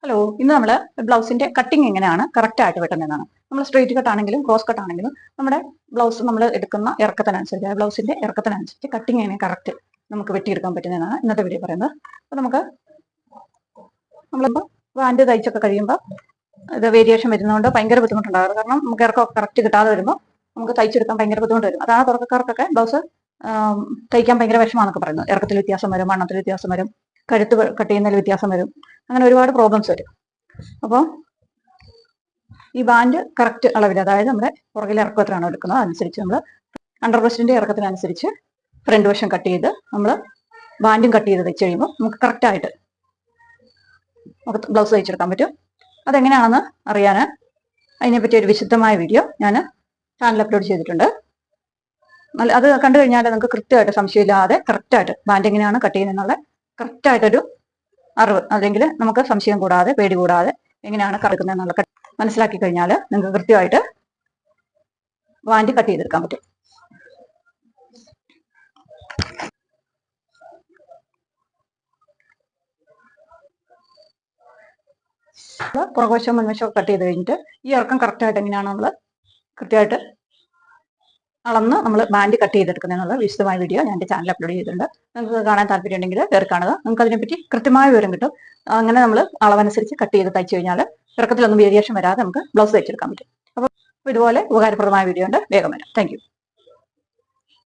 Hello, ഇന്ന് നമ്മൾ ബ്ലൗസിന്റെ cutting എങ്ങനെയാണ് കറക്റ്റ് ആയിട്ട് വെട്ടുന്നതാണ്. നമ്മൾ സ്ട്രെയിറ്റ് കട്ട് ആണെങ്കിലും ക്രോസ് കട്ട് ആണെങ്കിലും നമ്മുടെ ബ്ലൗസ് നമ്മൾ എടുക്കുന്ന ഇറക്കത്തിനനുസരിച്ച് ബ്ലൗസിന്റെ ഇറക്കത്തിനനുസരിച്ച് കട്ടിങ് എങ്ങനെ കറക്റ്റ് നമുക്ക് വെട്ടിയെടുക്കാൻ പറ്റുന്നതാണ് ഇന്നത്തെ വീഡിയോ പറയുന്നത്. അപ്പോൾ നമുക്ക് നമ്മളിപ്പോൾ പാൻറ് തയ്ച്ചൊക്കെ കഴിയുമ്പോൾ ഇത് വേരിയേഷൻ വരുന്നതുകൊണ്ട് ഭയങ്കര ബുദ്ധിമുട്ടുണ്ടാകും. കാരണം നമുക്ക് ഇറക്കം കറക്റ്റ് കിട്ടാതെ വരുമ്പോൾ നമുക്ക് തയ്ച്ചെടുക്കാൻ ഭയങ്കര ബുദ്ധിമുട്ട് വരും. അതാണ് തുടക്കക്കാർക്കൊക്കെ ബ്ലൗസ് തയ്ക്കാൻ ഭയങ്കര വിഷമാണെന്നൊക്കെ പറയുന്നത്. ഇറക്കത്തിൽ വ്യത്യാസം വരും, വണ്ണത്തിൽ വ്യത്യാസം വരും, കഴുത്ത് കട്ട് ചെയ്യുന്നതിൽ വ്യത്യാസം വരും, അങ്ങനെ ഒരുപാട് പ്രോബ്ലംസ് വരും. അപ്പോൾ ഈ ബാൻഡ് കറക്റ്റ് അളവിൽ, അതായത് നമ്മുടെ പുറകിലെ ഇറക്കം എത്രയാണോ എടുക്കുന്നത് അതനുസരിച്ച് നമ്മൾ അണ്ടർ ബ്രസ്റ്റിന്റെ ഇറക്കത്തിനനുസരിച്ച് ഫ്രണ്ട് വശം കട്ട് ചെയ്ത് നമ്മൾ ബാൻഡും കട്ട് ചെയ്ത് വെച്ച് കഴിയുമ്പോൾ നമുക്ക് കറക്റ്റായിട്ട് നമുക്ക് ബ്ലൗസ് തയ്ച്ചെടുക്കാൻ പറ്റും. അതെങ്ങനെയാണെന്ന് അറിയാൻ അതിനെപ്പറ്റി ഒരു വിശദമായ വീഡിയോ ഞാൻ ചാനൽ അപ്ലോഡ് ചെയ്തിട്ടുണ്ട്. അത് കണ്ടു കഴിഞ്ഞാൽ നിങ്ങൾക്ക് കൃത്യമായിട്ട് സംശയമില്ലാതെ കറക്റ്റായിട്ട് ബാൻഡ് എങ്ങനെയാണ് കട്ട് ചെയ്യുന്നതെന്നുള്ള കറക്റ്റായിട്ടൊരു അറിവ്, അല്ലെങ്കിൽ നമുക്ക് സംശയം കൂടാതെ പേടി കൂടാതെ എങ്ങനെയാണ് കറക്കുന്നത് എന്നുള്ള മനസ്സിലാക്കി കഴിഞ്ഞാൽ നിങ്ങൾക്ക് കൃത്യമായിട്ട് ബാൻഡ് കട്ട് ചെയ്തെടുക്കാൻ പറ്റും. പുറകുവശവും മുൻവശവും കട്ട് ചെയ്ത് കഴിഞ്ഞിട്ട് ഈ ഇറക്കം കറക്റ്റായിട്ട് എങ്ങനെയാണ് നമ്മൾ കൃത്യമായിട്ട് അളന്ന് നമ്മൾ ബാൻഡ് കട്ട് ചെയ്തെടുക്കുന്നതിനുള്ള വിശദമായ വീഡിയോ ഞാൻ എൻ്റെ ചാനൽ അപ്ലോഡ് ചെയ്തിട്ടുണ്ട്. നിങ്ങൾക്ക് കാണാൻ താല്പര്യം ഉണ്ടെങ്കിൽ കയറി കാണുക. നിങ്ങൾക്ക് അതിനെപ്പറ്റി കൃത്യമായ വിവരം കിട്ടും. അങ്ങനെ നമ്മൾ അളവനുസരിച്ച് കട്ട് ചെയ്ത് തയ്ച്ചു കഴിഞ്ഞാൽ ഇറക്കത്തിലൊന്നും വേരിയേഷൻ വരാതെ നമുക്ക് ബ്ലൗസ് തയ്ച്ചെടുക്കാൻ പറ്റും. അപ്പോൾ ഇതുപോലെ ഉപകാരപ്രദമായ വീഡിയോ ഉണ്ട്. വേഗം വരാം. Thank you.